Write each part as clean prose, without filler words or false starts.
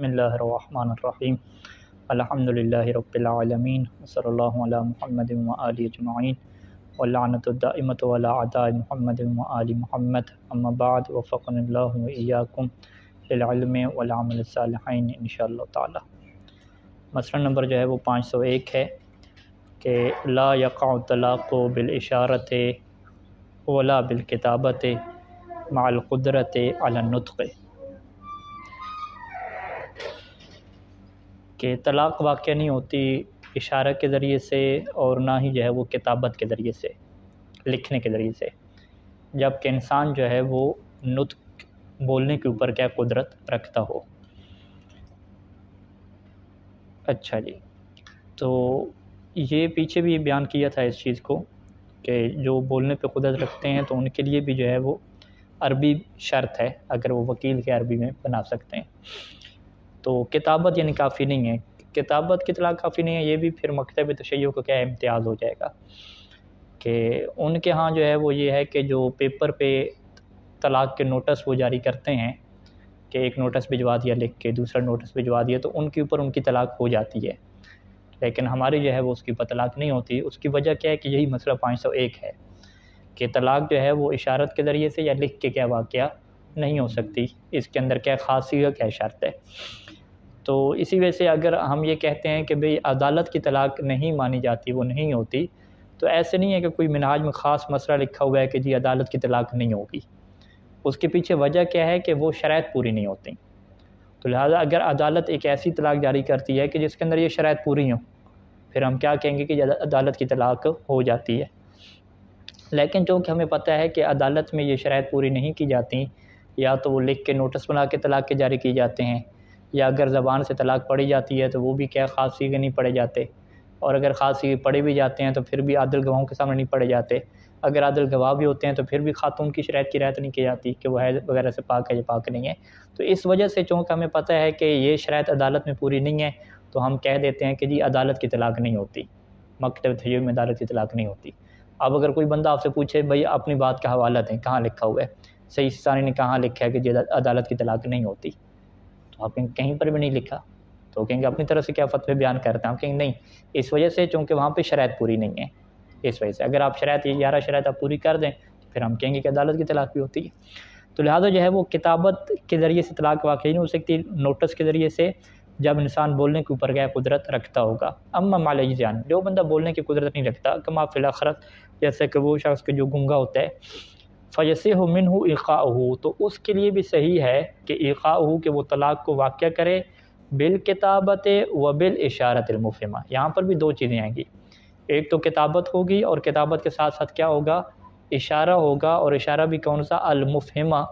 بسم اللہ الرحمن الرحیم الحمدللہ رب العالمین وصلی اللہ علی محمد وآلہ اجمعین واللعنۃ الدائمۃ علی اعداء محمد وآل محمد اما بعد وفقنا اللہ وإیاکم للعلم والعمل الصالحین انشاءاللہ تعالی۔ مسئلہ نمبر جو ہے وہ 501 ہے کہ لا یقع الطلاق بالاشارۃ ولا بالکتابۃ مع القدرۃ علی النطق، کہ طلاق واقع نہیں ہوتی اشارہ کے ذریعے سے اور نہ ہی جو ہے وہ کتابت کے ذریعے سے، لکھنے کے ذریعے سے، جب کہ انسان جو ہے وہ نطق بولنے کے اوپر کیا قدرت رکھتا ہو۔ اچھا جی، تو یہ پیچھے بھی بیان کیا تھا اس چیز کو کہ جو بولنے پہ قدرت رکھتے ہیں تو ان کے لیے بھی جو ہے وہ عربی شرط ہے، اگر وہ وکیل کے عربی میں بنا سکتے ہیں۔ تو کتابت یعنی کافی نہیں ہے، کتابت کی اطلاق کافی نہیں ہے، یہ بھی پھر مکتب تشیع کا کیا امتیاز ہو جائے گا کہ ان کے ہاں جو ہے وہ یہ ہے کہ جو پیپر پہ طلاق کے نوٹس وہ جاری کرتے ہیں کہ ایک نوٹس بھجوا دیا لکھ کے، دوسرا نوٹس بھجوا دیا، تو ان کے اوپر ان کی طلاق ہو جاتی ہے، لیکن ہماری جو ہے وہ اس کی طلاق نہیں ہوتی۔ اس کی وجہ کیا ہے کہ یہی مسئلہ 501 ہے کہ طلاق جو ہے وہ اشارت کے ذریعے سے یا لکھ کے کیا واقعہ نہیں ہو سکتی، اس کے اندر کیا خاصیت کیا شرط ہے۔ تو اسی وجہ سے اگر ہم یہ کہتے ہیں کہ بھئی عدالت کی طلاق نہیں مانی جاتی، وہ نہیں ہوتی، تو ایسے نہیں ہے کہ کوئی منہاج میں خاص مسئلہ لکھا ہوا ہے کہ جی عدالت کی طلاق نہیں ہوگی، اس کے پیچھے وجہ کیا ہے کہ وہ شرائط پوری نہیں ہوتی۔ تو لہٰذا اگر عدالت ایک ایسی طلاق جاری کرتی ہے کہ جس کے اندر یہ شرائط پوری ہوں، پھر ہم کیا کہیں گے کہ عدالت کی طلاق ہو جاتی ہے۔ لیکن چونکہ ہمیں پتہ ہے کہ عدالت میں یہ شرائط پوری نہیں کی جاتی، یا تو وہ لکھ کے نوٹس بنا کے طلاق کے جاری کی جاتے ہیں، یا اگر زبان سے طلاق پڑھی جاتی ہے تو وہ بھی کیا خاص سیغے نہیں پڑھے جاتے، اور اگر خاص سیغے پڑھے بھی جاتے ہیں تو پھر بھی عادل گواہوں کے سامنے نہیں پڑھے جاتے، اگر عادل گواہ بھی ہوتے ہیں تو پھر بھی خاتون کی شرائط کی رعایت نہیں کی جاتی کہ وہ حیض وغیرہ سے پاک ہے یا پاک نہیں ہے۔ تو اس وجہ سے چونکہ ہمیں پتہ ہے کہ یہ شرائط عدالت میں پوری نہیں ہے، تو ہم کہہ دیتے ہیں کہ جی عدالت کی طلاق نہیں ہوتی، مکتب تشیع میں عدالت کی طلاق نہیں ہوتی۔ اب اگر کوئی بندہ آپ سے پوچھے بھئی اپنی بات کا حوالہ دیں، کہاں لکھا ہوا ہے، صحیح ثانی نے کہاں لکھا ہے کہ جی عدالت کی طلاق نہیں ہوتی، تو آپ کہیں پر بھی نہیں لکھا، تو کہیں گے اپنی طرف سے کیا فتوی بیان کرتے ہیں، آپ کہیں گے نہیں، اس وجہ سے چونکہ وہاں پہ شرائط پوری نہیں ہے، اس وجہ سے اگر آپ شرائط 11 شرائط آپ پوری کر دیں تو پھر ہم کہیں گے کہ عدالت کی طلاق بھی ہوتی ہے۔ تو لہٰذا جو ہے وہ کتابت کے ذریعے سے طلاق واقع نہیں ہو سکتی، نوٹس کے ذریعے سے جب انسان بولنے کے اوپر کیا قدرت رکھتا ہوگا۔ اما مالجزیان، جو بندہ بولنے کی قدرت نہیں رکھتا، کما فی الاخرت، جیسے کہ وہ شخص کے جو گنگا ہوتا ہے، فیصح منہ ایقاؤہ، تو اس کے لیے بھی صحیح ہے کہ ایقاؤہ کہ وہ طلاق کو واقع کرے بالکتابت و بالاشارۃ المفہمہ۔ یہاں پر بھی دو چیزیں آئیں گی، ایک تو کتابت ہوگی اور کتابت کے ساتھ ساتھ کیا ہوگا، اشارہ ہوگا، اور اشارہ بھی کون سا، المفہمہ،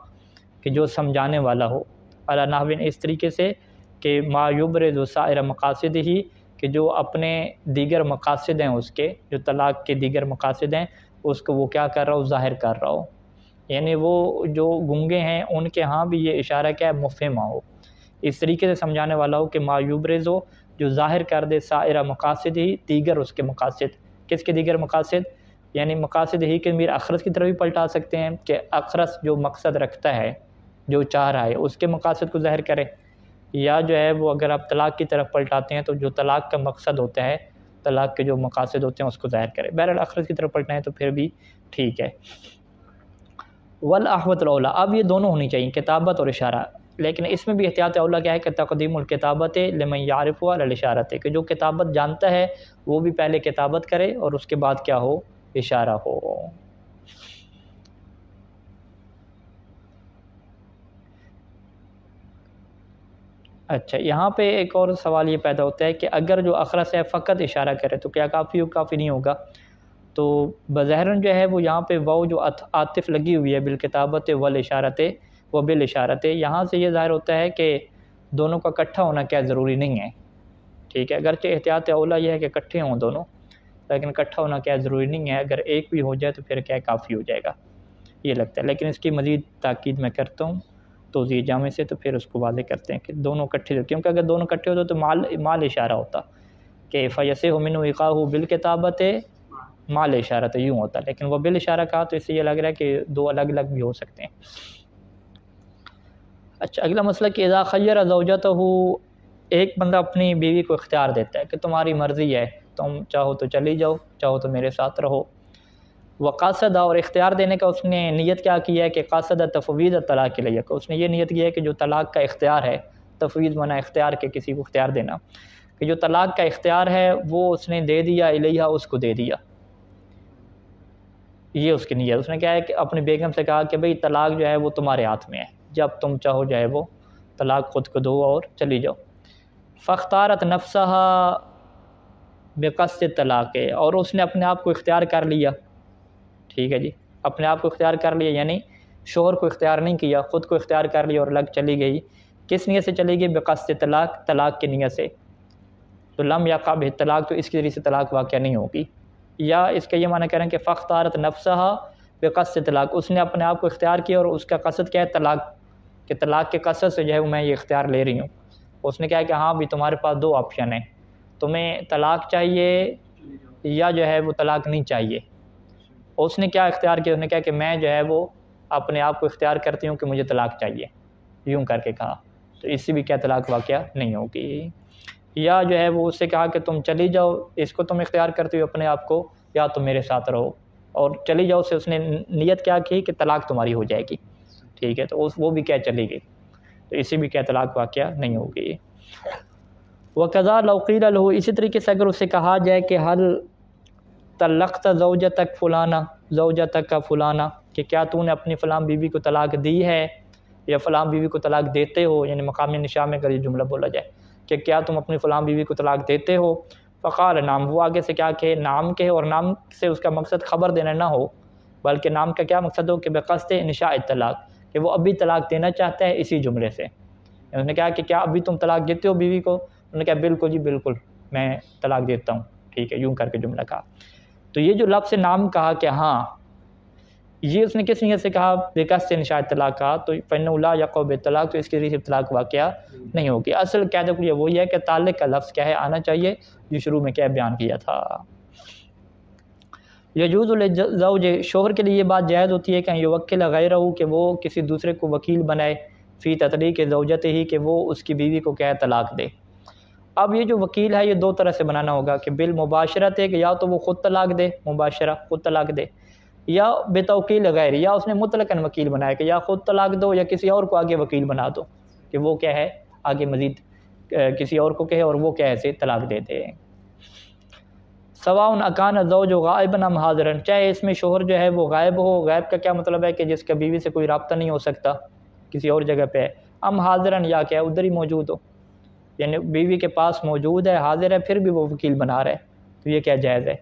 کہ جو سمجھانے والا ہو، علی نحو، اس طریقے سے کہ ما یبرز سائر مقاصدہ، کہ جو اپنے دیگر مقاصد ہیں، اس کے جو طلاق کے دیگر مقاصد ہیں اس کو وہ کیا کر رہا ہو، ظاہر کر رہا ہو، یعنی وہ جو گنگے ہیں ان کے ہاں بھی یہ اشارہ کیا ہے، مفہمہ ہو، اس طریقے سے سمجھانے والا ہو کہ ما یبرز ہو، جو ظاہر کر دے سائر مقاصد ہی، دیگر اس کے مقاصد، کس کے دیگر مقاصد، یعنی مقاصد ہی کے میر اخرس کی طرف بھی پلٹا سکتے ہیں کہ اخرس جو مقصد رکھتا ہے، جو چاہ رہا ہے، اس کے مقاصد کو ظاہر کرے، یا جو ہے وہ اگر آپ طلاق کی طرف پلٹاتے ہیں تو جو طلاق کا مقصد ہوتا ہے، طلاق کے جو مقاصد ہوتے ہیں اس کو ظاہر کرے۔ بہرحال اخرس کی طرف پلٹنا ہے تو پھر بھی ٹھیک ہے۔ والاحوط الاولیٰ، اب یہ دونوں ہونی چاہیے، کتابت اور اشارہ، لیکن اس میں بھی احتیاط اولیٰ کیا ہے کہ تقدیم الکتابت لمن یعرف علی الاشارۃ، کہ جو کتابت جانتا ہے وہ بھی پہلے کتابت کرے اور اس کے بعد کیا ہو، اشارہ ہو۔ اچھا، یہاں پہ ایک اور سوال یہ پیدا ہوتا ہے کہ اگر جو اخرس ہے فقط اشارہ کرے تو کیا کافی نہیں ہوگا؟ تو بظاہراً جو ہے وہ یہاں پہ واو جو عاطف لگی ہوئی ہے بالکتابت والاشارۃ و بالاشارۃ، یہاں سے یہ ظاہر ہوتا ہے کہ دونوں کا اکٹھا ہونا کیا ضروری نہیں ہے، ٹھیک ہے، اگرچہ احتیاط اولیٰ یہ ہے کہ اکٹھے ہوں دونوں، لیکن اکٹھا ہونا کیا ضروری نہیں ہے، اگر ایک بھی ہو جائے تو پھر کیا کافی ہو جائے گا، یہ لگتا ہے، لیکن اس کی مزید تاکید میں کرتا ہوں توضیح جامع سے، تو پھر اس کو واضح کرتے ہیں کہ دونوں اکٹھے، کیونکہ اگر دونوں اکٹھے ہوتے تو مال اشارہ ہوتا کہ فیصح منہ ایقاؤہ بالکتابت مال اشارہ، تو یوں ہوتا، لیکن وہ بالاشارہ کہا تو اس سے یہ لگ رہا ہے کہ دو الگ الگ بھی ہو سکتے ہیں۔ اچھا اگلا مسئلہ کہ اذا خیر زوجتہ، ایک بندہ اپنی بیوی کو اختیار دیتا ہے کہ تمہاری مرضی ہے، تم چاہو تو چلی جاؤ، چاہو تو میرے ساتھ رہو. وقاصد، اور اختیار دینے کا اس نے نیت کیا کی ہے کہ قاصد تفویض الطلاق کے لیے، کہ اس نے یہ نیت کی ہے کہ جو طلاق کا اختیار ہے، تفویض منع اختیار کے کسی کو اختیار دینا، کہ جو طلاق کا اختیار ہے وہ اس نے دے دیا الیہا، اس کو دے دیا. یہ اس کی نیت، اس نے کیا ہے کہ اپنی بیگم سے کہا کہ بھئی طلاق جو ہے وہ تمہارے ہاتھ میں ہے، جب تم چاہو جو ہے وہ طلاق خود کو دو اور چلی جاؤ. فاختارت نفسها بقصد طلاق، اور اس نے اپنے آپ کو اختیار کر لیا. ٹھیک ہے جی، اپنے آپ کو اختیار کر لیا، یعنی شوہر کو اختیار نہیں کیا، خود کو اختیار کر لیا اور لگ چلی گئی. کس نیت سے چلی گئی؟ بقصد طلاق، طلاق کی نیت سے. تو لم یقع بہ طلاق، تو اس کے ذریعے سے طلاق واقع نہیں ہوگی. یا اس کا یہ معنی کریں کہ فاختارت نفسها بقصد طلاق، اس نے اپنے آپ کو اختیار کیا اور اس کا قصد کیا ہے؟ طلاق، کہ طلاق کے قصد سے جو ہے میں یہ اختیار لے رہی ہوں. اس نے کہا کہ ہاں بھی تمہارے پاس دو آپشن ہیں، تمہیں طلاق چاہیے یا جو ہے وہ طلاق نہیں چاہیے. اس نے کیا اختیار کیا؟ اس نے کہا کہ میں جو ہے وہ اپنے آپ کو اختیار کرتی ہوں کہ مجھے طلاق چاہیے، یوں کر کے کہا. تو اس سے بھی کیا طلاق واقعہ نہیں ہوگی. یا جو ہے وہ اس سے کہا کہ تم چلی جاؤ، اس کو تم اختیار کرتی ہو اپنے آپ کو، یا تم میرے ساتھ رہو، اور چلی جاؤ سے اس نے نیت کیا کی کہ طلاق تمہاری ہو جائے گی. ٹھیک ہے، تو وہ بھی کیا چلی گئی، تو اسی بھی کیا طلاق واقعہ نہیں ہوگی. وَقَضَى لَوْ قِيلَ لَهُ، اسی طریقے سے اگر اسے کہا جائے کہ حل طلقت زوجتک فلانا، زوجتک کا فلانا، کہ کیا تو نے اپنی فلاں بیوی کو طلاق دی ہے یا فلاں بیوی کو طلاق دیتے ہو، یعنی مقام نشاء میں اگر یہ جملہ بولا جائے کہ کیا تم اپنی فلاں بیوی کو طلاق دیتے ہو. فقال نام، وہ آگے سے کیا کہ نام کے، اور نام سے اس کا مقصد خبر دینا نہ ہو، بلکہ نام کا کیا مقصد ہو کہ بقصد انشاء طلاق، کہ وہ ابھی طلاق دینا چاہتا ہے اسی جملے سے. انہوں نے کہا کہ کیا ابھی تم طلاق دیتے ہو بیوی کو؟ انہوں نے کہا بالکل جی بالکل میں طلاق دیتا ہوں. ٹھیک ہے، یوں کر کے جملہ کہا. تو یہ جو لفظ نام کہا کہ ہاں، یہ اس نے کس نیت سے کہا؟ بقصد انشاء طلاق کہا، تو فإنه لا يقع بالطلاق، تو اس کے ذریعے طلاق واقعہ نہیں ہوگی. اصل قاعدہ یہ وہی ہے کہ تعلق کا لفظ کیا ہے؟ آنا چاہیے، جو شروع میں کیا بیان کیا تھا. یجوز للزوج، شوہر کے لیے یہ بات جائز ہوتی ہے کہ یوکل غیرہ، کہ وہ کسی دوسرے کو وکیل بنائے، فی تطلیق زوجتہ ہی، کہ وہ اس کی بیوی کو کیا ہے طلاق دے. اب یہ جو وکیل ہے یہ دو طرح سے بنانا ہوگا، کہ بالمباشرت ہے کہ یا تو وہ خود طلاق دے، مباشرہ خود طلاق دے، یا بتوکیل غیر، یا اس نے مطلقاً وکیل بنایا کہ یا خود طلاق دو یا کسی اور کو آگے وکیل بنا دو، کہ وہ کیا ہے آگے مزید کسی اور کو کہے اور وہ کیا ہے طلاق دے دے. سواء اکان الزوج غائبا ام حاضرا، چاہے اس میں شوہر جو ہے وہ غائب ہو، غائب کا کیا مطلب ہے کہ جس کا بیوی سے کوئی رابطہ نہیں ہو سکتا، کسی اور جگہ پہ ہے، ام حاضرا، یا کیا ادھر ہی موجود ہو، یعنی بیوی کے پاس موجود ہے، حاضر ہے، پھر بھی وہ وکیل بنا رہا ہے، تو یہ کیا جائز ہے.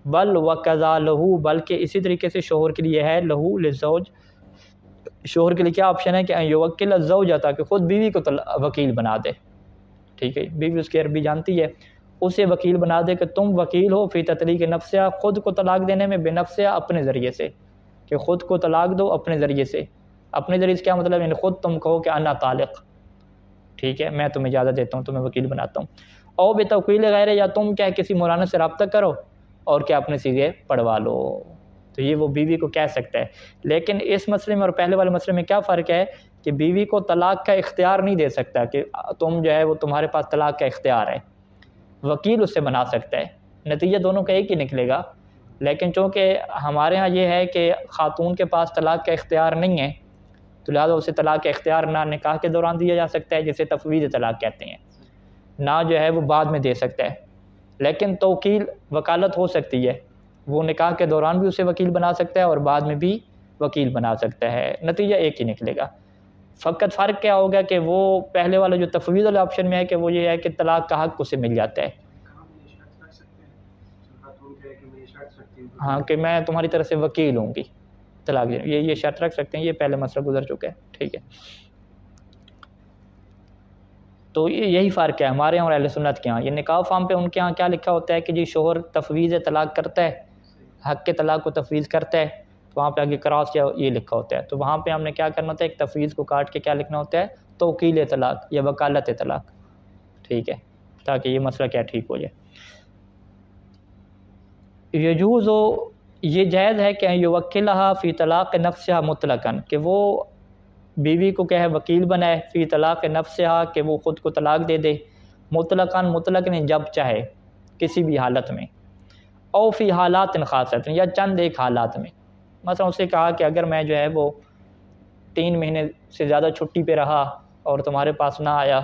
بل وقضا لہو، بلکہ اسی طریقے سے شوہر کے لیے ہے، لہو للزوج، شوہر کے لیے کیا آپشن ہے کہ یوکل الزوجہ، کہ خود بیوی کو وکیل بنا دے. ٹھیک ہے، بیوی اس کی عربی جانتی ہے، اسے وکیل بنا دے کہ تم وکیل ہو فی تطلیق نفسہ، خود کو طلاق دینے میں، بنفسہ اپنے ذریعے سے، کہ خود کو طلاق دو اپنے ذریعے سے. اپنے ذریعے سے کیا مطلب؟ یعنی خود تم کہو کہ انا طالق، ٹھیک ہے میں تمہیں اجازت دیتا ہوں، تمہیں وکیل بناتا ہوں. او بتوکیل غیر، یا تم کیا کسی مولانا سے رابطہ کرو اور کیا اپنے سیغے پڑھوا لو، تو یہ وہ بیوی کو کہہ سکتا ہے. لیکن اس مسئلے میں اور پہلے والے مسئلے میں کیا فرق ہے کہ بیوی کو طلاق کا اختیار نہیں دے سکتا کہ تم جو ہے وہ تمہارے پاس طلاق کا اختیار ہے، وکیل اس سے بنا سکتا ہے، نتیجہ دونوں کا ایک ہی نکلے گا. لیکن چونکہ ہمارے ہاں یہ ہے کہ خاتون کے پاس طلاق کا اختیار نہیں ہے، تو لہٰذا اسے طلاق کا اختیار نہ نکاح کے دوران دیا جا سکتا ہے جسے تفویض طلاق کہتے ہیں، نہ جو ہے وہ بعد میں دے سکتا ہے. لیکن توکیل وکالت ہو سکتی ہے، وہ نکاح کے دوران بھی اسے وکیل بنا سکتا ہے اور بعد میں بھی وکیل بنا سکتا ہے، نتیجہ ایک ہی نکلے گا. فقط فرق کیا ہوگا کہ وہ پہلے والا جو تفویض والے آپشن میں ہے کہ وہ یہ ہے کہ طلاق کا حق اسے مل جاتا ہے. ہاں کہ میں تمہاری طرف سے وکیل ہوں گی طلاق دے، یہ شرط رکھ سکتے ہیں، یہ پہلے مسئلہ گزر چکا ہے. ٹھیک ہے، تو یہی فرق ہے ہمارے یہاں اور اہل سنت کے یہاں. یہ نکاح فارم پہ ان کے یہاں کیا لکھا ہوتا ہے کہ جی شوہر تفویض طلاق کرتا ہے، حق کے طلاق کو تفویض کرتا ہے، تو وہاں پہ آگے کراس یا یہ لکھا ہوتا ہے، تو وہاں پہ ہم نے کیا کرنا ہوتا ہے، ایک تفویض کو کاٹ کے کیا لکھنا ہوتا ہے، توکیل طلاق یا وکالت طلاق. ٹھیک ہے، تاکہ یہ مسئلہ کیا ٹھیک ہو جائے. یجوز، یہ جائز ہے کہ یوکلھا فی طلاق نفسہ مطلقاً، کہ وہ بیوی کو کیا ہے وکیل بنائے فی طلاق نفسہا کہ وہ خود کو طلاق دے دے، مطلقاً مطلق نے جب چاہے کسی بھی حالت میں، او فی حالات خاصۃ یا چند ایک حالات میں، مثلا اسے کہا کہ اگر میں جو ہے وہ 3 مہینے سے زیادہ چھٹی پہ رہا اور تمہارے پاس نہ آیا،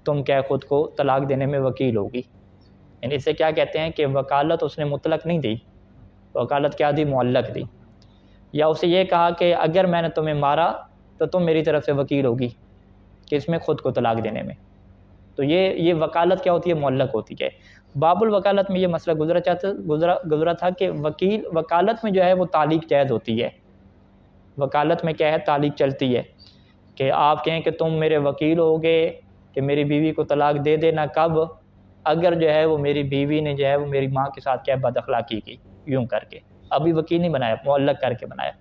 تم کیا خود کو طلاق دینے میں وکیل ہوگی۔ یعنی اسے کیا کہتے ہیں کہ وکالت اس نے مطلق نہیں دی، وکالت کیا دی؟ معلق دی۔ یا اسے یہ کہا کہ اگر میں نے تمہیں مارا تو تم میری طرف سے وکیل ہوگی کہ اس میں خود کو طلاق دینے میں۔ تو یہ وکالت کیا ہوتی ہے؟ معلق ہوتی ہے۔ باب الوکالت میں یہ مسئلہ گزرا تھا کہ وکالت میں جو ہے وہ تعلیق جائز ہوتی ہے۔ وکالت میں کیا ہے؟ تعلیق چلتی ہے کہ آپ کہیں کہ تم میرے وکیل ہوگے کہ میری بیوی کو طلاق دے دینا، کب؟ اگر جو ہے وہ میری بیوی نے جو ہے وہ میری ماں کے ساتھ کیا بد اخلاقی کی، یوں کر کے۔ ابھی وکیل نہیں بنایا، معلق کر کے بنایا،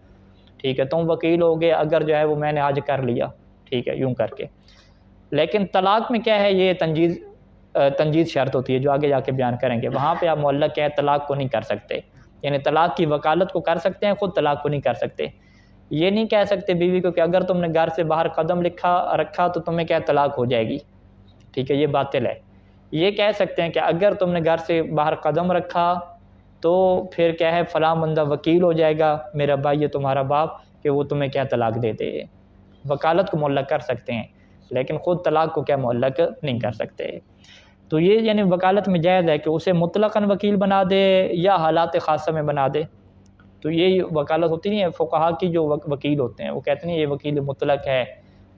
ٹھیک ہے؟ تم وکیل ہوگے اگر جو ہے وہ میں نے آج کر لیا، ٹھیک ہے، یوں کر کے۔ لیکن طلاق میں کیا ہے؟ یہ تنجیز شرط ہوتی ہے جو آگے جا کے بیان کریں گے۔ وہاں پہ آپ معلق کیا ہے؟ طلاق کو نہیں کر سکتے، یعنی طلاق کی وکالت کو کر سکتے ہیں، خود طلاق کو نہیں کر سکتے۔ یہ نہیں کہہ سکتے بیوی کو کہ اگر تم نے گھر سے باہر قدم رکھا تو تمہیں کیا طلاق ہو جائے گی، ٹھیک ہے، یہ باطل ہے۔ یہ کہہ سکتے ہیں کہ اگر تم نے گھر سے باہر قدم رکھا تو پھر کیا ہے؟ فلاں بندہ وکیل ہو جائے گا، میرا بھائی ہے تمہارا باپ، کہ وہ تمہیں کیا طلاق دے دے۔ وکالت کو معلق کر سکتے ہیں لیکن خود طلاق کو کیا معلق نہیں کر سکتے۔ تو یہ یعنی وکالت میں جائز ہے کہ اسے مطلقاً وکیل بنا دے یا حالات خاصہ میں بنا دے۔ تو یہ وکالت ہوتی نہیں ہے، فقہا کی جو وکیل ہوتے ہیں وہ کہتے ہیں یہ وکیل مطلق ہے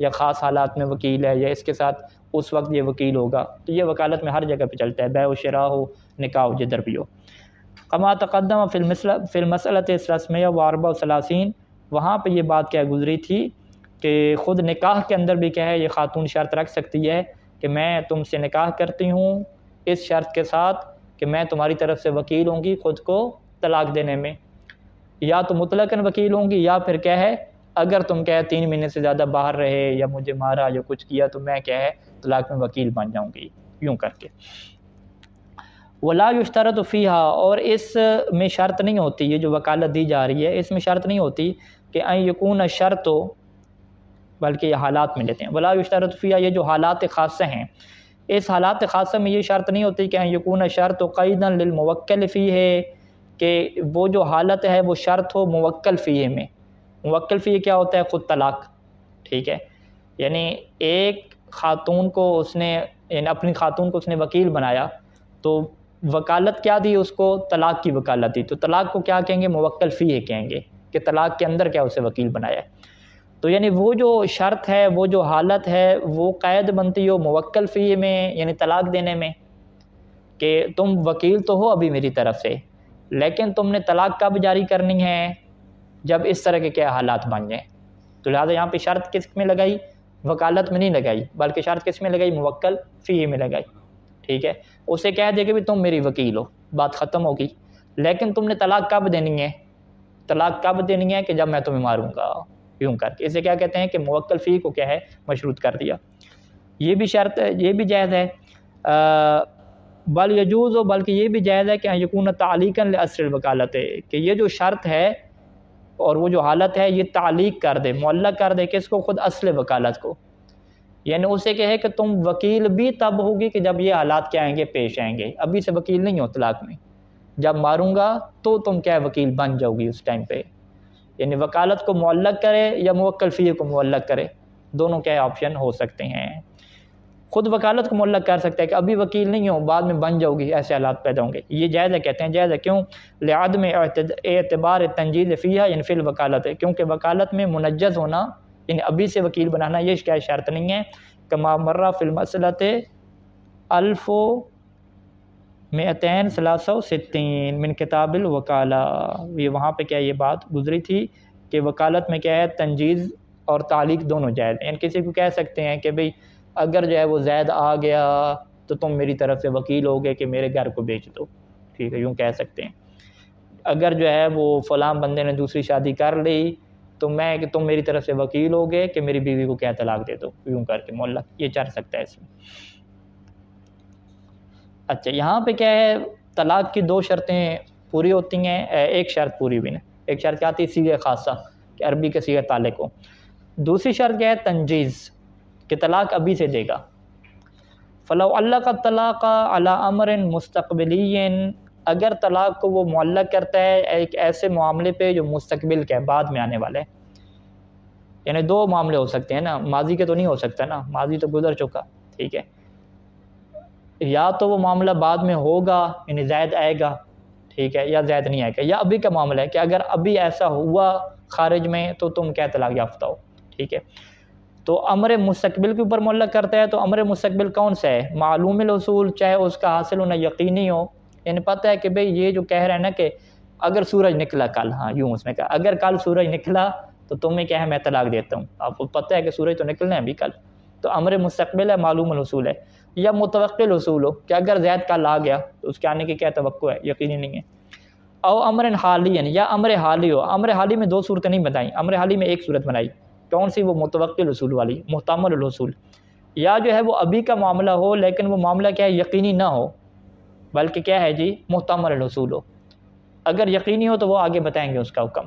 یا خاص حالات میں وکیل ہے یا اس کے ساتھ اس وقت یہ وکیل ہوگا۔ تو یہ وکالت میں ہر جگہ پہ چلتا ہے، بیع و شراء ہو، نکاح ہو، جدھر بھی ہو۔ کما تقدم فی المسألۃ 334، وہاں پہ یہ بات کیا گزری تھی کہ خود نکاح کے اندر بھی کیا ہے؟ یہ خاتون شرط رکھ سکتی ہے کہ میں تم سے نکاح کرتی ہوں اس شرط کے ساتھ کہ میں تمہاری طرف سے وکیل ہوں گی خود کو طلاق دینے میں، یا تو مطلقاً وکیل ہوں گی یا پھر کیا ہے اگر تم کیا ہے 3 مہینے سے زیادہ باہر رہے یا مجھے مارا یا کچھ کیا تو میں کیا ہے طلاق میں وکیل بن جاؤں گی، یوں کر کے۔ ولا یشترط فیہا، اور اس میں شرط نہیں ہوتی، یہ جو وکالت دی جا رہی ہے اس میں شرط نہیں ہوتی کہ ان یکون شرط ہو، بلکہ یہ حالات میں لیتے ہیں۔ ولا یشترط فیہا، یہ جو حالات خاصہ ہیں، اس حالات خاصہ میں یہ شرط نہیں ہوتی کہ ان یکون شرط قیدا للموکل فیہ، کہ وہ جو حالت ہے وہ شرط ہو موکل فیہ میں۔ موکل فیہ کیا ہوتا ہے؟ خود طلاق، ٹھیک ہے، یعنی ایک خاتون کو اس نے یعنی اپنی خاتون کو اس نے وکیل بنایا تو وکالت کیا دی اس کو؟ طلاق کی وکالت دی، تو طلاق کو کیا کہیں گے؟ موکل فیہ کہیں گے کہ طلاق کے اندر کیا اسے وکیل بنایا ہے۔ تو یعنی وہ جو شرط ہے، وہ جو حالت ہے، وہ قید بنتی ہو موکل فیہ میں، یعنی طلاق دینے میں، کہ تم وکیل تو ہو ابھی میری طرف سے لیکن تم نے طلاق کب جاری کرنی ہے؟ جب اس طرح کے کیا حالات بن جائیں۔ تو لہٰذا یہاں پہ شرط کس میں لگائی؟ وکالت میں نہیں لگائی، بلکہ شرط کس میں لگائی؟ موکل فیہ میں لگائی، ٹھیک ہے۔ اسے کہہ دے کہ بھی تم میری وکیل ہو، بات ختم ہوگی، لیکن تم نے طلاق کب دینی ہے؟ طلاق کب دینی ہے؟ کہ جب میں تمہیں ماروں گا، یوں کر کے۔ اسے کیا کہتے ہیں کہ موکل فیہ کو کیا ہے؟ مشروط کر دیا۔ یہ بھی شرط ہے، یہ بھی جائز ہے۔ بل یجوز، بلکہ یہ بھی جائز ہے کہ یکون تعلیقا لاصل الوکالت، کہ یہ جو شرط ہے اور وہ جو حالت ہے یہ تعلیق کر دے، معلق کر دے کس کو؟ خود اصل وکالت کو، یعنی اسے کہے کہ تم وکیل بھی تب ہوگی کہ جب یہ حالات کیا آئیں گے؟ پیش آئیں گے، ابھی سے وکیل نہیں ہو طلاق میں، جب ماروں گا تو تم کیا وکیل بن جاؤ گی اس ٹائم پہ۔ یعنی وکالت کو معلق کرے یا موکل فیہ کو معلق کرے، دونوں کیا آپشن ہو سکتے ہیں۔ خود وکالت کو معلق کر سکتا ہے کہ ابھی وکیل نہیں ہو، بعد میں بن جاؤ گی، ایسے حالات پیدا ہوں گے۔ یہ جائز ہے، کہتے ہیں جائز ہے، کیوں؟ لعدم اعتبار تنجیز فیہا، یعنی فی الوکالت ہے، کیونکہ وکالت میں منجز ہونا یعنی ابھی سے وکیل بنانا یہ کیا شرط نہیں ہے۔ کما مرہ فی المسألۃ 1263 من کتاب الوکالہ، یہ وہاں پہ کیا یہ بات گزری تھی کہ وکالت میں کیا ہے؟ تنجیز اور تعلیق دونوں جائز ہیں۔ یعنی کسی کو کہہ سکتے ہیں کہ بھئی اگر جو ہے وہ زید آ گیا تو تم میری طرف سے وکیل ہوگے کہ میرے گھر کو بیچ دو، ٹھیک ہے، یوں کہہ سکتے ہیں۔ اگر جو ہے وہ فلاں بندے نے دوسری شادی کر لی تو میں کہ تم میری طرف سے وکیل ہوگے کہ میری بیوی کو کیا طلاق دے دو، یوں کر کے معلق، یہ چل سکتا ہے اس میں۔ اچھا، یہاں پہ کیا ہے؟ طلاق کی 2 شرطیں پوری ہوتی ہیں، ایک شرط پوری بھی نہیں۔ ایک شرط کیا آتی ہے؟ صیغہ خاصہ، کہ عربی کے صیغہ تعلق ہو۔ دوسری شرط کیا ہے؟ تنجیز، کہ طلاق ابھی سے دے گا۔ فلو علق الطلاق علی امر مستقبلی، اگر طلاق کو وہ معلق کرتا ہے ایک ایسے معاملے پہ جو مستقبل کا ہے، بعد میں آنے والا ہے، یعنی دو معاملے ہو سکتے ہیں نا، ماضی کے تو نہیں ہو سکتا نا، ماضی تو گزر چکا، ٹھیک ہے، یا تو وہ معاملہ بعد میں ہوگا یعنی زید آئے گا، ٹھیک ہے، یا زید نہیں آئے گا، یا ابھی کا معاملہ ہے کہ اگر ابھی ایسا ہوا خارج میں تو تم کیا طلاق یافتہ ہو، ٹھیک ہے۔ تو امر مستقبل کے اوپر معلق کرتا ہے، تو امر مستقبل کون سا ہے؟ معلوم الاصول، چاہے اس کا حاصل ہونا یقینی ہو، یعنی پتہ ہے کہ بھئی یہ جو کہہ رہے ہیں نا کہ اگر سورج نکلا کل، ہاں یوں اس نے کہا اگر کل سورج نکلا تو تمہیں کیا ہے میں طلاق دیتا ہوں، آپ کو پتہ ہے کہ سورج تو نکلنا ہے ابھی کل، تو امر مستقبل ہے، معلوم الاصول ہے۔ یا متوقع الاصول ہو کہ اگر زید کل آ گیا تو اس کے آنے کی کیا توقع ہے؟ یقینی نہیں ہے۔ او امر حالی، یا امر حالی ہو، امر حالی میں دو صورتیں نہیں بتائیں، امر حالی میں ایک صورت بنائی، کون سی؟ وہ متوقع الاصول والی، محتمل الاصول، یا جو ہے وہ ابھی کا معاملہ ہو لیکن وہ معاملہ کیا ہے؟ یقینی نہ ہو، بلکہ کیا ہے جی؟ محتمل الاصول ہو، اگر یقینی ہو تو وہ آگے بتائیں گے اس کا حکم۔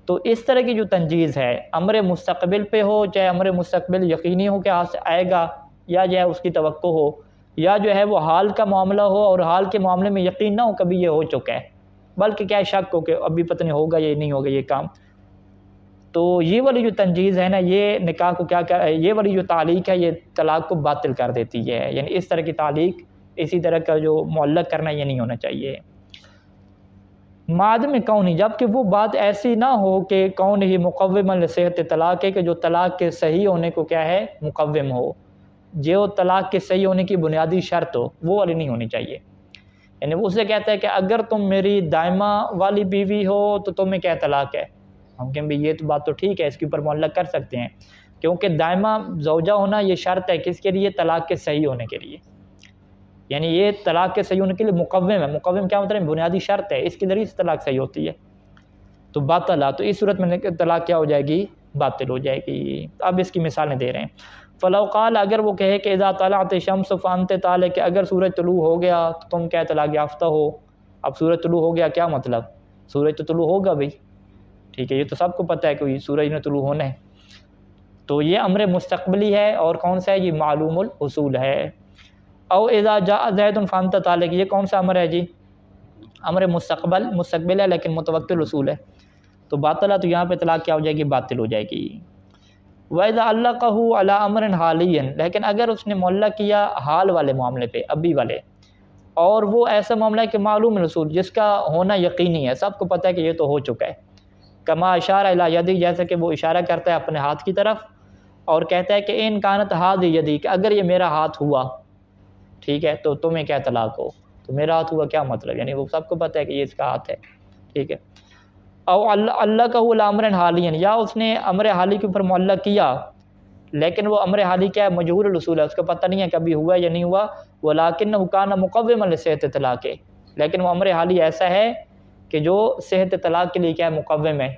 تو اس طرح کی جو تنجیز ہے امر مستقبل پہ ہو، چاہے امر مستقبل یقینی ہو کہ آئے گا، یا جو ہے اس کی توقع ہو، یا جو ہے وہ حال کا معاملہ ہو اور حال کے معاملے میں یقین نہ ہو کبھی یہ ہو چکا ہے، بلکہ کیا ہے شک ہو کہ ابھی پتہ نہیں ہوگا یہ نہیں ہوگا یہ کام، تو یہ والی جو تنجیز ہے نا یہ نکاح کو کیا یہ والی جو تعلیق ہے یہ طلاق کو باطل کر دیتی ہے، یعنی اس طرح کی تعلیق، اسی طرح کا جو معلق کرنا یہ نہیں ہونا چاہیے۔ معدم کون ہی، جبکہ وہ بات ایسی نہ ہو کہ کون ہی مقوم لصحت طلاق ہے، کہ جو طلاق کے صحیح ہونے کو کیا ہے؟ مقوم ہو، جو طلاق کے صحیح ہونے کی بنیادی شرط ہو، وہ والی نہیں ہونی چاہیے، یعنی وہ اسے کہتا ہے کہ اگر تم میری دائمہ والی بیوی ہو تو تمہیں کیا طلاق ہے، ہم کہیں بھی یہ تو بات تو ٹھیک ہے، اس کے اوپر معلق کر سکتے ہیں، کیونکہ دائمہ زوجہ ہونا یہ شرط ہے کس کے لیے؟ طلاق کے صحیح ہونے کے لیے، یعنی یہ طلاق کے صحیح ہونے کے لیے مقوم ہے، مقوم کیا مطلب؟ بنیادی شرط ہے، اس کے ذریعے سے طلاق صحیح ہوتی ہے، تو باطل، تو اس صورت میں طلاق کیا ہو جائے گی؟ باطل ہو جائے گی۔ اب اس کی مثالیں دے رہے ہیں۔ فلو قال، اگر وہ کہے کہ اذا طلعت الشمس فانت طالق، کہ اگر سورج طلوع ہو گیا تو تم کیا طلاق یافتہ ہو۔ اب سورج طلوع ہو گیا کیا مطلب؟ سورج تو طلوع ہوگا بھائی، ٹھیک ہے، یہ تو سب کو پتہ ہے کہ سورج نے طلوع ہونا ہے، تو یہ امر مستقبلی ہے، اور کون سا ہے؟ یہ معلوم الاصول ہے۔ او اذا جاء زید فانت طالق، یہ کون سا امر ہے جی؟ امر مستقبل ہے لیکن متوقع الاصول ہے، تو باطل ہے، تو یہاں پہ طلاق کیا ہو جائے گی؟ باطل ہو جائے گی۔ وَإِذَا عَلَّقَهُ عَلَىٰ أَمْرٍ حَالِيٍّ، لیکن اگر اس نے معلق کیا حال والے معاملے پہ، ابھی والے، اور وہ ایسا معاملہ ہے کہ معلوم الاصول، جس کا ہونا یقینی ہے، سب کو پتہ ہے کہ یہ تو ہو چکا ہے، کما اشارہ الی یدی، جیسا کہ وہ اشارہ کرتا ہے اپنے ہاتھ کی طرف، اور کہتا ہے کہ ان کانت ہذی یدی، کہ اگر یہ میرا ہاتھ ہوا، ٹھیک ہے، تو تمہیں کیا طلاق ہو۔ تو میرا ہاتھ ہوا کیا مطلب؟ یعنی وہ سب کو پتہ ہے کہ یہ اس کا ہاتھ ہے، ٹھیک ہے۔ او اللہ کا امر حالی، یا اس نے امر حالی کے اوپر معلق کیا لیکن وہ امر حالی کیا ہے؟ مجہول الاصول ہے، اس کو پتہ نہیں ہے کبھی ہوا یا نہیں ہوا، ولکن کان مقوما لصحت طلاق، لیکن وہ امر حالی ایسا ہے کہ جو صحت طلاق کے لیے کیا ہے؟ مقوم ہے،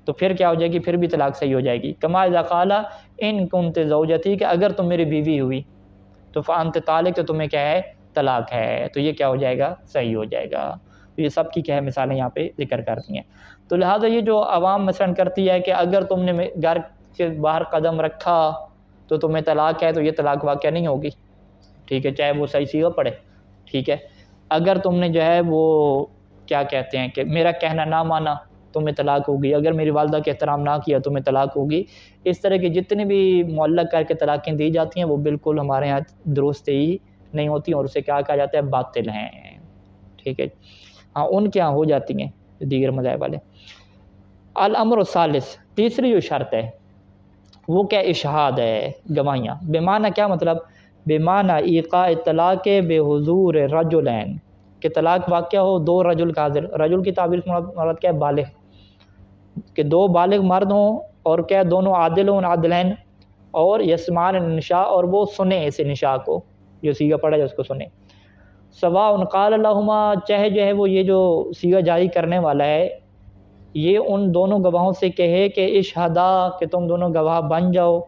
تو پھر کیا ہو جائے گی؟ پھر بھی طلاق صحیح ہو جائے گی۔ کما اذا قال ان کنت زوجتی، کہ اگر تم میری بیوی ہوئی تو فانت طالق، تو تمہیں کیا ہے؟ طلاق ہے، تو یہ کیا ہو جائے گا؟ صحیح ہو جائے گا۔ تو یہ سب کی کیا ہے؟ مثالیں یہاں پہ ذکر کرتی ہیں۔ تو لہٰذا یہ جو عوام مثلا کرتی ہے کہ اگر تم نے گھر کے باہر قدم رکھا تو تمہیں طلاق ہے، تو یہ طلاق واقع نہیں ہوگی، ٹھیک ہے، چاہے وہ صحیح سیغہ پڑے، ٹھیک ہے۔ اگر تم نے جو ہے وہ کیا کہتے ہیں کہ میرا کہنا نہ مانا تمہیں طلاق ہوگی، اگر میری والدہ کے احترام نہ کیا تمہیں طلاق ہوگی، اس طرح کی جتنی بھی معلق کر کے طلاقیں دی جاتی ہیں وہ بالکل ہمارے ہاں درست ہی نہیں ہوتی، اور اسے کیا کہا جاتا ہے؟ باطل ہیں، ٹھیک ہے۔ ہاں ان کے ہاں ہو جاتی ہیں دیگر مذاہب والے۔ الامر الثالث، تیسری جو شرط ہے وہ کیا؟ اشہاد ہے، گواہیاں۔ بمعنی کیا مطلب؟ بمعنی ایقاع طلاق بحضور رجلین، کہ طلاق واقع ہو دو رجل کا حاضر، رجل کی تعبیر مراد کیا ہے؟ بالغ، کہ دو بالغ مرد ہوں، اور کیا دونوں عادل ہوں، عادلین، اور یسمان النشاء، اور وہ سنیں اس نشاء کو، جو سیغہ پڑھا جائے اس کو سنیں۔ سواء قال لہما، چاہے جو ہے وہ یہ جو سیغہ جاری کرنے والا ہے یہ ان دونوں گواہوں سے کہے کہ اشہدا، کہ تم دونوں گواہ بن جاؤ،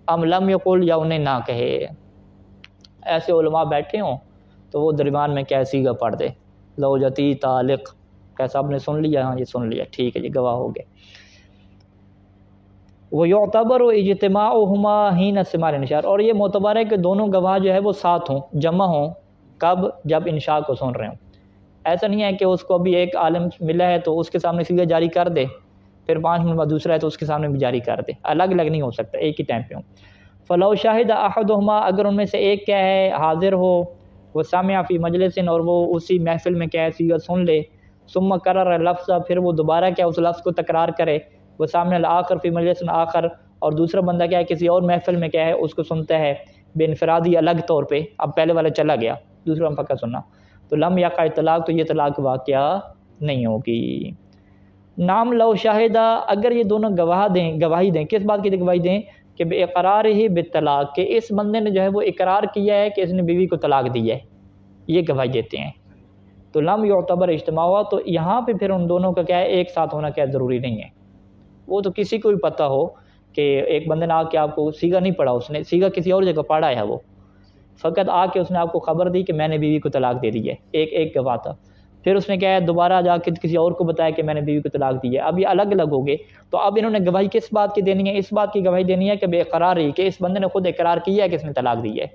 ام لم یقل، یا انہیں نہ کہے۔ ایسے علماء بیٹھے ہوں تو وہ درمیان میں کیا سیغہ پڑھ دے، زوجتی طالق، کیا صاحب نے سن لیا؟ ہاں جی سن لیا، ٹھیک ہے جی، گواہ ہو گئے۔ وَيُعْتَبَرُ اجتماعهما حین استعمال انشاء، اور یہ معتبر ہے کہ دونوں گواہ جو ہے وہ ساتھ ہوں، جمع ہوں، کب؟ جب انشاء کو سن رہے ہوں۔ ایسا نہیں ہے کہ اس کو ابھی ایک عالم ملا ہے تو اس کے سامنے سیدھا جاری کر دے، پھر 5 منٹ بعد دوسرا ہے تو اس کے سامنے بھی جاری کر دے، الگ الگ نہیں ہو سکتا، ایک ہی ٹائم پہ ہوں۔ فلو شاہد احدہما، اگر ان میں سے ایک کیا ہے حاضر ہو، وہ سامع فی مجلس، اور وہ اسی محفل میں کیا ہے سیغہ سن لے، ثم کرر لفظ، پھر وہ دوبارہ کیا اس لفظ کو تکرار کرے، وہ سامع الآخر فی مجلس آخر، اور دوسرا بندہ کیا ہے کسی اور محفل میں کیا ہے اس کو سنتا ہے بے انفرادی الگ طور پہ، اب پہلے والا چلا گیا دوسرا فقہ سننا، تو لم یقع طلاق، تو یہ طلاق واقعہ نہیں ہوگی۔ نام لو شاہدہ، اگر یہ دونوں گواہی دیں، کس بات کی گواہی دیں؟ کہ بے اقرار ہی بالطلاق، کہ اس بندے نے جو ہے وہ اقرار کیا ہے کہ اس نے بیوی کو طلاق دی ہے، یہ گواہی دیتے ہیں، تو لم یعتبر اجتماع ہوا، تو یہاں پہ پھر ان دونوں کا کیا ہے ایک ساتھ ہونا کیا ضروری نہیں ہے۔ وہ تو کسی کو بھی پتہ ہو کہ ایک بندے نے آ کے آپ کو سیغہ نہیں پڑھا، اس نے سیغہ کسی اور جگہ پڑھا ہے، وہ فقط آ کے اس نے آپ کو خبر دی کہ میں نے بیوی کو طلاق دے دی ہے، ایک گواہ تھا، پھر اس نے کیا ہے دوبارہ جا کے کسی اور کو بتایا کہ میں نے بیوی کو طلاق دی ہے، اب یہ الگ الگ ہو گئے، تو اب انہوں نے گواہی کس بات کی دینی ہے؟ اس بات کی گواہی دینی ہے کہ بے اقرار ہی، کہ اس بندے نے خود اقرار کیا ہے کہ اس نے طلاق دی ہے،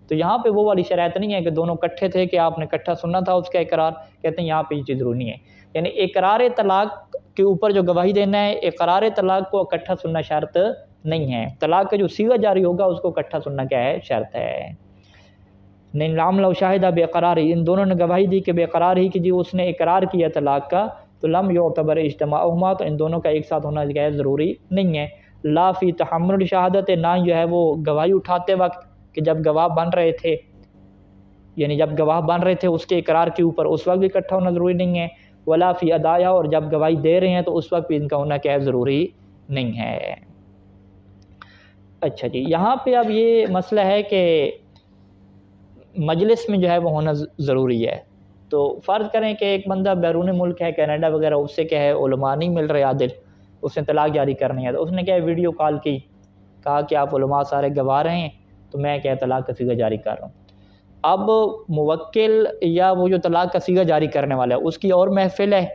تو یہاں پہ وہ والی شرائط نہیں ہے کہ دونوں اکٹھے تھے کہ آپ نے اکٹھا سننا تھا اس کا اقرار، کہتے ہیں یہاں پہ یہ چیز ضروری نہیں ہے، یعنی اقرار طلاق کے اوپر جو گواہی دینا ہے، اقرار طلاق کو اکٹھا سننا شرط نہیں ہے، طلاق کا جو صیغہ جاری ہوگا اس کو اکٹھا سننا کیا ہے شرط ہے۔ نہیں لام لو شاہدہ بے قرار ہی، ان دونوں نے گواہی دی کہ بے قرار ہی کہ جی اس نے اقرار کیا طلاق کا، تو لم یعتبر اجتماعہما، تو ان دونوں کا ایک ساتھ ہونا جو ہے ضروری نہیں ہے۔ لا فی تحمل شہادت، نہ جو ہے وہ گواہی اٹھاتے وقت کہ جب گواہ بن رہے تھے، یعنی جب گواہ بن رہے تھے اس کے اقرار کے اوپر اس وقت بھی اکٹھا ہونا ضروری نہیں ہے۔ ولا فی ادایا، اور جب گواہی دے رہے ہیں تو اس وقت بھی ان کا ہونا کیا ہے ضروری نہیں ہے۔ اچھا جی، یہاں پہ اب یہ مسئلہ ہے کہ مجلس میں جو ہے وہ ہونا ضروری ہے، تو فرض کریں کہ ایک بندہ بیرون ملک ہے، کینیڈا وغیرہ، اس سے کیا ہے علماء نہیں مل رہے عادل، اس نے طلاق جاری کرنی ہے، تو اس نے کیا ہے ویڈیو کال کی، کہا کہ آپ علماء سارے گواہ رہے ہیں تو میں کیا ہے طلاق کا صیغہ جاری کر رہا ہوں۔ اب موکل یا وہ جو طلاق کا صیغہ جاری کرنے والا ہے اس کی اور محفل ہے،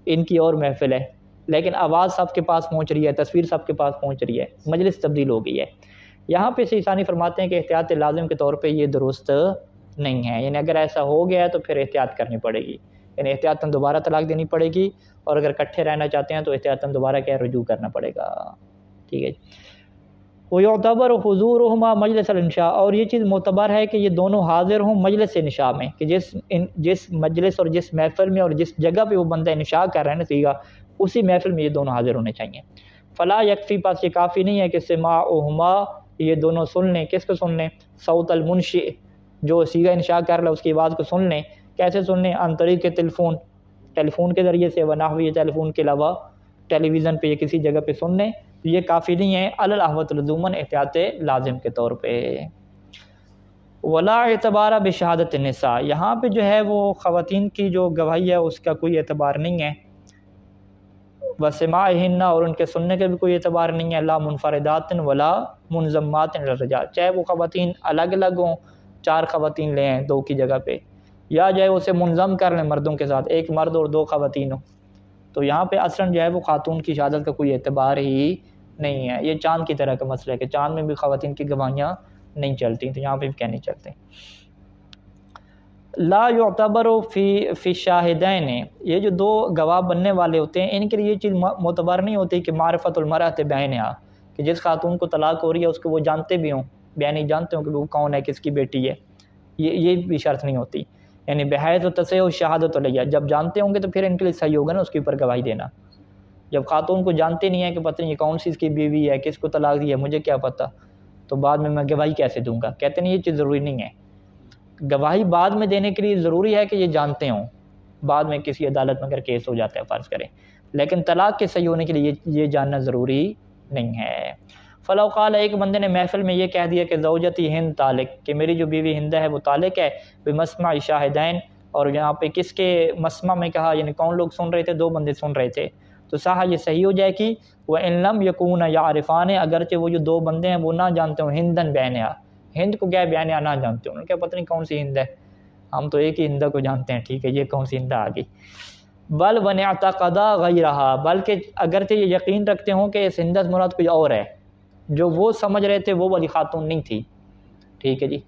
ان کی اور محفل ہے، لیکن آواز سب کے پاس پہنچ رہی ہے، تصویر سب کے پاس پہنچ رہی ہے، مجلس تبدیل ہو گئی ہے۔ یہاں پہ سے ثانی فرماتے ہیں کہ احتیاط لازم کے طور پہ یہ درست نہیں ہے، یعنی اگر ایسا ہو گیا ہے تو پھر احتیاط کرنی پڑے گی، یعنی احتیاطاً دوبارہ طلاق دینی پڑے گی، اور اگر اکٹھے رہنا چاہتے ہیں تو احتیاطاً دوبارہ کیا رجوع کرنا پڑے گا، ٹھیک ہے جی۔ وَيُعْتَبَرُ حُضُورُهُمَا مجلس الانشاء، اور یہ چیز معتبر ہے کہ یہ دونوں حاضر ہوں مجلس انشاء میں، کہ جس مجلس اور جس محفل میں اور جس جگہ پہ وہ بندہ انشاء کر رہے ہیں نا صیغہ، اسی محفل میں یہ دونوں حاضر ہونے چاہیے۔ فلا یکفی، پاس یہ کافی نہیں ہے کہ سماعہما، یہ دونوں سن لیں، کس کو سن لیں؟ صوت المنشئ، جو صیغہ انشاء کر رہا ہے اس کی آواز کو سن لیں، کیسے سن لیں؟ عن طریق ٹیلی فون کے ذریعے سے، ونحوی، ٹیلی فون کے علاوہ ٹیلی ویژن پہ یا کسی جگہ پہ سن لیں، تو یہ کافی نہیں ہے، علی الاحوط لزوماً احتیاط لازم کے طور پہ۔ ولا اعتبار بشہادت النساء، یہاں پہ جو ہے وہ خواتین کی جو گواہی ہے اس کا کوئی اعتبار نہیں ہے، وسماعہن، اور ان کے سننے کا بھی کوئی اعتبار نہیں ہے، لا منفردات ولا منضمات للرجال، چاہے وہ خواتین الگ الگ ہوں، 4 خواتین لے ہیں 2 کی جگہ پہ، یا جو ہے اسے منظم کر لیں مردوں کے ساتھ، 1 مرد اور 2 خواتین ہوں، تو یہاں پہ اصلاً جو ہے وہ خاتون کی شہادت کا کوئی اعتبار ہی نہیں ہے۔ یہ چاند کی طرح کا مسئلہ ہے کہ چاند میں بھی خواتین کی گواہیاں نہیں چلتی، تو یہاں پہ بھی کیا نہیں چلتے۔ لا یعتبر فی شاہدین، یہ جو 2 گواہ بننے والے ہوتے ہیں ان کے لیے یہ چیز معتبر نہیں ہوتی کہ معرفت المرأۃ بعینہا، کہ جس خاتون کو طلاق ہو رہی ہے اس کو وہ جانتے بھی ہوں، بیانی جانتے ہوں کہ وہ کون ہے، کس کی بیٹی ہے، یہ بھی شرط نہیں ہوتی، یعنی بحیث تصح الشہادۃ علیہ، جب جانتے ہوں گے تو پھر ان کے لیے صحیح ہوگا نا اس کے اوپر گواہی دینا۔ جب خاتون کو جانتے نہیں ہے کہ پتہ نہیں یہ کون سی اس کی بیوی ہے، کس کو طلاق دی ہے، مجھے کیا پتہ، تو بعد میں گواہی کیسے دوں گا؟ کہتے ہیں یہ چیز ضروری نہیں ہے، گواہی بعد میں دینے کے لیے ضروری ہے کہ یہ جانتے ہوں، بعد میں کسی عدالت میں اگر کیس ہو جاتا ہے فرض کریں، لیکن طلاق کے صحیح ہونے کے لیے یہ جاننا ضروری نہیں ہے۔ فلو قال، ایک بندے نے محفل میں یہ کہہ دیا کہ زوجتی ہند طالق، کہ میری جو بیوی ہندہ ہے وہ طالق ہے، بمسمع شاہدین، اور یہاں پہ کس کے مسمع میں کہا، یعنی کون لوگ سن رہے تھے؟ 2 بندے سن رہے تھے، تو صحیح یہ صحیح ہو جائے گی۔ وَإِن لَمْ يَكُونَ يَعْرِفَانِ، اگرچہ وہ جو 2 بندے ہیں وہ نہ جانتے ہوں، ہندن بعینہا، ہند کو کیا ہے بعینہا نہ جانتے ہوں، انہیں کیا پتہ نہیں کون سی ہند ہے، ہم تو ایک ہی ہندہ کو جانتے ہیں، ٹھیک ہے یہ کون سی ہندہ آ گئی۔ بل ون اعتقدا غیرہا، بلکہ اگرچہ یہ یقین رکھتے ہوں کہ اس ہند سے مراد کوئی اور ہے، جو وہ سمجھ رہے تھے وہ والی خاتون نہیں تھی، ٹھیک ہے جی۔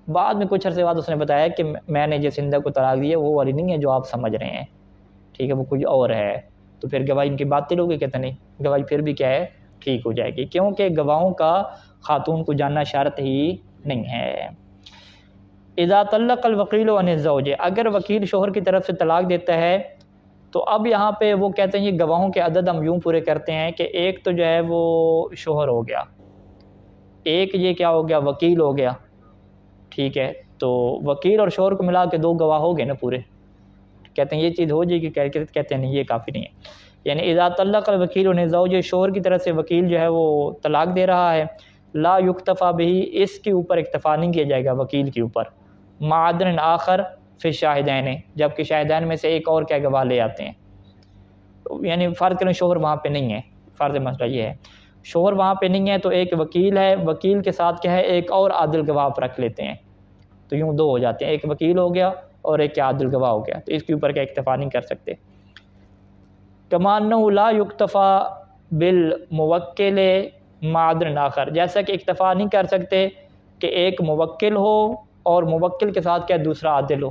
بعد میں کچھ عرصے بعد اس نے بتایا کہ میں نے جس ہندہ کو طلاق دی ہے وہ والی نہیں ہے جو آپ سمجھ رہے ہیں، ٹھیک ہے، وہ کوئی اور ہے۔ تو پھر گواہی ان کی باطل ہوگی، کہتے نہیں، گواہی پھر بھی کیا ہے، ٹھیک ہو جائے گی، کیونکہ گواہوں کا خاتون کو جاننا شرط ہی نہیں ہے۔ اذا طلق الوکیل عن الزوج، اگر وکیل شوہر کی طرف سے طلاق دیتا ہے تو اب یہاں پہ وہ کہتے ہیں یہ گواہوں کے عدد ہم یوں پورے کرتے ہیں کہ ایک تو جو ہے وہ شوہر ہو گیا، ایک یہ کیا ہو گیا، وکیل ہو گیا، ٹھیک ہے، تو وکیل اور شوہر کو ملا کے 2 گواہ ہو گئے نا پورے، کہتے ہیں یہ چیز ہو جائے گی، کہتے ہیں نہیں یہ کافی نہیں ہے، یعنی اذا طلق الوکیل عن الزوج، شوہر کی طرف سے وکیل جو ہے وہ طلاق دے رہا ہے، لا یکتفا بہ، اس کے اوپر اکتفا نہیں کیا جائے گا وکیل کے اوپر، مع عدل آخر فی الشاہدین، جبکہ شاہدین میں سے ایک اور کیا گواہ لے آتے ہیں، یعنی فرض کریں شوہر وہاں پہ نہیں ہے، فرض مسئلہ یہ ہے شوہر وہاں پہ نہیں ہے تو ایک وکیل ہے، وکیل کے ساتھ کیا ہے ایک اور عادل گواہ آپ رکھ لیتے ہیں، تو یوں 2 ہو جاتے ہیں، ایک وکیل ہو گیا اور ایک عادل گواہ ہو گیا، تو اس کے اوپر کیا اکتفا نہیں کر سکتے۔ کما انہ لا یکتفا بالموکل مع عدل آخر، جیسا کہ اکتفا نہیں کر سکتے کہ ایک موکل ہو اور موکل کے ساتھ کیا دوسرا عادل ہو،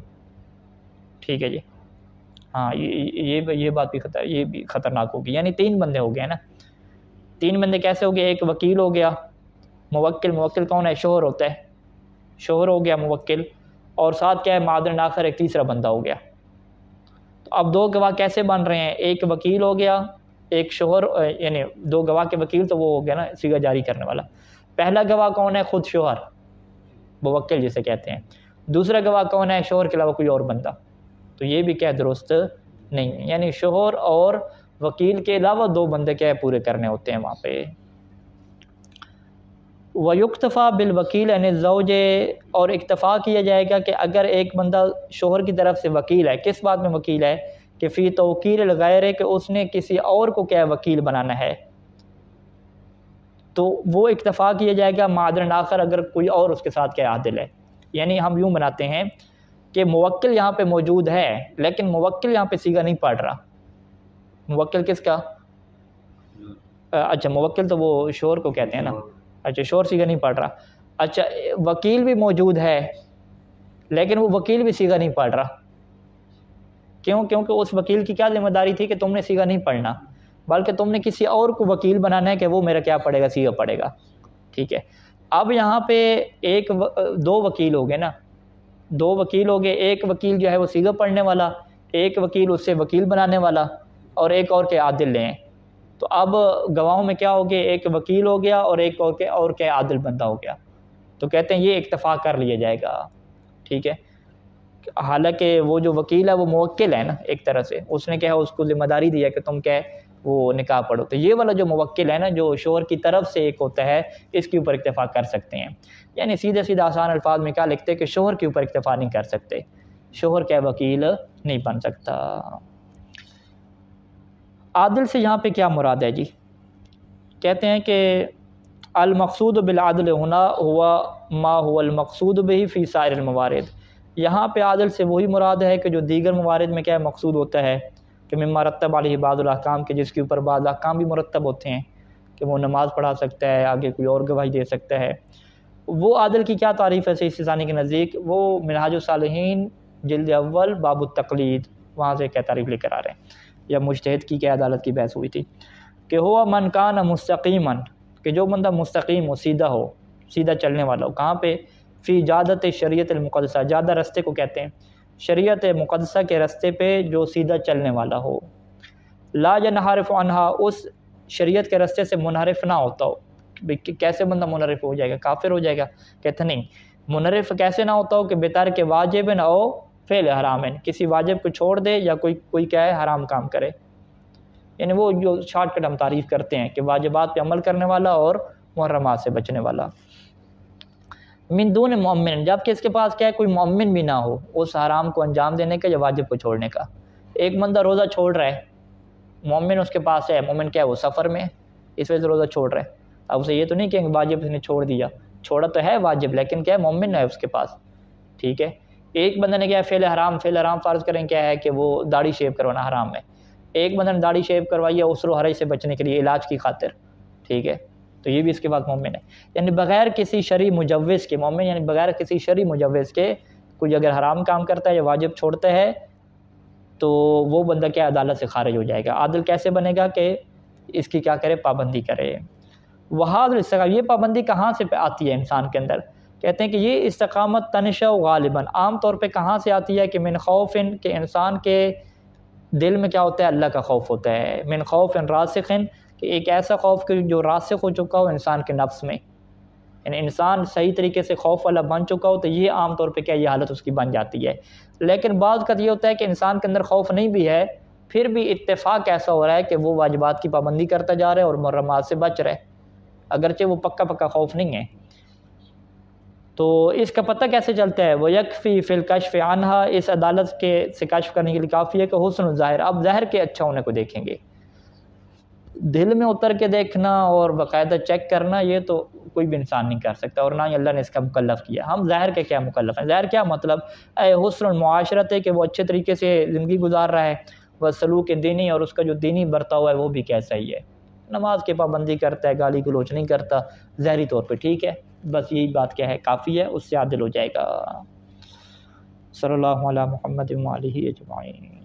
ٹھیک ہے جی، ہاں یہ بات بھی یہ بھی خطرناک ہوگی، یعنی 3 بندے ہو گئے نا، 3 بندے کیسے ہو گئے، ایک وکیل ہو گیا، موکل کون ہے، شوہر ہوتا ہے، شوہر ہو گیا موکل، اور ساتھ کیا ہے مع عدل آخر ایک تیسرا بندہ ہو گیا، تو اب 2 گواہ کیسے بن رہے ہیں، ایک وکیل ہو گیا، ایک شوہر، یعنی 2 گواہ کے وکیل تو وہ ہو گیا نا صیغہ جاری کرنے والا، پہلا گواہ کون ہے، خود شوہر، موکل جسے کہتے ہیں، دوسرا گواہ کون ہے، شوہر کے علاوہ کوئی اور بندہ، تو یہ بھی کیا درست نہیں ہے، یعنی شوہر اور وکیل کے علاوہ 2 بندے کیا پورے کرنے ہوتے ہیں وہاں پہ۔ وَيُكْتَفَى بِالْوَكِيلِ عَنِ الزَّوْجِ، اور اکتفا کیا جائے گا کہ اگر ایک بندہ شوہر کی طرف سے وکیل ہے، کس بات میں وکیل ہے، کہ فی توکیل الغیر، کہ اس نے کسی اور کو کیا وکیل بنانا ہے، تو وہ اکتفا کیا جائے گا مع عدل آخر، اگر کوئی اور اس کے ساتھ کیا عادل ہے، یعنی ہم یوں بناتے ہیں کہ موکل یہاں پہ موجود ہے لیکن موکل یہاں پہ صیغہ نہیں پڑھ رہا، موکل کس کا، اچھا موکل تو وہ شوہر کو کہتے ہیں نا، اچھا شوہر صیغہ نہیں پڑھ رہا، اچھا وکیل بھی موجود ہے لیکن وہ وکیل بھی صیغہ نہیں پڑھ رہا، کیونکہ اس وکیل کی کیا ذمہ داری تھی کہ تم نے صیغہ نہیں پڑھنا، بلکہ تم نے کسی اور کو وکیل بنانا ہے کہ وہ میرا کیا پڑھے گا، صیغہ پڑھے گا، ٹھیک ہے۔ اب یہاں پہ 2 وکیل ہو گئے نا، 2 وکیل ہو گئے، ایک وکیل جو ہے وہ صیغہ پڑھنے والا، ایک وکیل اس سے وکیل بنانے والا، اور ایک اور کے عادل لیں، تو اب گواہوں میں کیا ہو گیا، ایک وکیل ہو گیا اور ایک اور کے عادل بندہ ہو گیا، تو کہتے ہیں یہ اکتفا کر لیا جائے گا، ٹھیک ہے، حالانکہ وہ جو وکیل ہے وہ موکل ہے نا ایک طرح سے، اس نے کیا ہے اس کو ذمہ داری دی ہے کہ تم کیا ہے وہ نکاح پڑھو، تو یہ والا جو موکل ہے نا جو شوہر کی طرف سے ایک ہوتا ہے، اس کے اوپر اکتفا کر سکتے ہیں، یعنی سیدھے آسان الفاظ میں کیا لکھتے کہ شوہر کے اوپر اکتفا نہیں کر سکتے، شوہر کیا وکیل نہیں بن سکتا۔ عادل سے یہاں پہ کیا مراد ہے جی، کہتے ہیں کہ المقصود بالعدل ہنا ہوا ما هو المقصود به فی سائر الموارد، یہاں پہ عادل سے وہی مراد ہے کہ جو دیگر موارد میں کیا مقصود ہوتا ہے، کہ مما رتب علیہ بعض الاحکام، کے جس کے اوپر بعض احکام بھی مرتب ہوتے ہیں، کہ وہ نماز پڑھا سکتا ہے، آگے کوئی اور گواہی دے سکتا ہے، وہ عادل کی کیا تعریف ہے صحیح ثانی کے نزدیک، وہ منہاج الصالحین جلد اول باب التقلید، وہاں سے کیا تعریف لے کر آ رہے ہیں، یا مجتہد کی کیا عدالت کی بحث ہوئی تھی، کہ ہوا من کان مستقیما، کہ جو بندہ مستقیم ہو، سیدھا چلنے والا ہو، کہاں پہ، فی جادت شریعت المقدسہ، جادہ رستے کو کہتے ہیں، شریعت مقدسہ کے رستے پہ جو سیدھا چلنے والا ہو، لا ینحرف عنہا، اس شریعت کے رستے سے منحرف نہ ہوتا ہو، کیسے بندہ منحرف ہو جائے گا، کافر ہو جائے گا، کہتے نہیں، منحرف کیسے نہ ہوتا ہو، کہ بترک واجب نہ ہو فعل حرام، کسی واجب کو چھوڑ دے یا کوئی کیا ہے حرام کام کرے، یعنی وہ جو شارٹ کٹ ہم تعریف کرتے ہیں کہ واجبات پہ عمل کرنے والا اور محرمات سے بچنے والا، من دون مؤمن، جبکہ اس کے پاس کیا ہے کوئی مؤمن بھی نہ ہو اس حرام کو انجام دینے کا یا واجب کو چھوڑنے کا، ایک بندہ روزہ چھوڑ رہا ہے، مومن اس کے پاس ہے، مومن کیا ہے وہ سفر میں، اس وجہ سے روزہ چھوڑ رہا ہے، اب اسے یہ تو نہیں کہ واجب اس نے چھوڑ دیا، چھوڑا تو ہے واجب لیکن کیا ہے مومن ہے اس کے پاس، ٹھیک ہے، ایک بندے نے کیا فعل حرام فرض کریں کیا ہے کہ وہ داڑھی شیو کروانا حرام ہے، ایک بندے نے داڑھی شیو کروائی ہے عسر و حرج سے بچنے کے لیے، علاج کی خاطر، ٹھیک ہے، تو یہ بھی اس کے بعد مومن ہے۔ یعنی بغیر کسی شرعی مجوز کے مومن، یعنی بغیر کسی شرعی مجوز کے کوئی اگر حرام کام کرتا ہے یا واجب چھوڑتا ہے تو وہ بندہ کیا عدالت سے خارج ہو جائے گا۔ عادل کیسے بنے گا کہ اس کی کیا کرے، پابندی کرے۔ وہاد الاستقامت، یہ پابندی کہاں سے آتی ہے انسان کے اندر؟ کہتے ہیں کہ یہ استقامت تنشأ غالباً عام طور پہ کہاں سے آتی ہے کہ من خوف، کہ انسان کے دل میں کیا ہوتا ہے، اللہ کا خوف ہوتا ہے، من خوف راسخ، کہ ایک ایسا خوف کہ جو راسخ ہو چکا ہو انسان کے نفس میں، یعنی انسان صحیح طریقے سے خوف والا بن چکا ہو تو یہ عام طور پہ کیا یہ حالت اس کی بن جاتی ہے۔ لیکن بعض کا یہ ہوتا ہے کہ انسان کے اندر خوف نہیں بھی ہے، پھر بھی اتفاق ایسا ہو رہا ہے کہ وہ واجبات کی پابندی کرتا جا رہا ہے اور محرمات سے بچ رہا ہے، اگرچہ وہ پکا خوف نہیں ہے۔ تو اس کا پتہ کیسے چلتا ہے؟ وہ یکفی فی الکشف عنہا، اس عدالت کے سے کشف کرنے کے لیے کافی ہے کہ حسن الظاہر، اب ظاہر کے اچھا ہونے کو دیکھیں گے، دل میں اتر کے دیکھنا اور باقاعدہ چیک کرنا یہ تو کوئی بھی انسان نہیں کر سکتا، اور نہ ہی اللہ نے اس کا مکلف کیا۔ ہم ظاہر کے کیا مکلف ہیں؟ ظاہر کیا مطلب حسن المعاشرت ہے کہ وہ اچھے طریقے سے زندگی گزار رہا ہے، وہ سلوک دینی اور اس کا جو دینی برتاؤ ہے وہ بھی کیسا ہی ہے، نماز کی پابندی کرتا ہے، گالی گلوچ نہیں کرتا، ظاہری طور پہ ٹھیک ہے، بس یہی بات کیا ہے کافی ہے، اس سے عادل ہو جائے گا۔ صلی اللہ علی محمد و آلہ اجمعین۔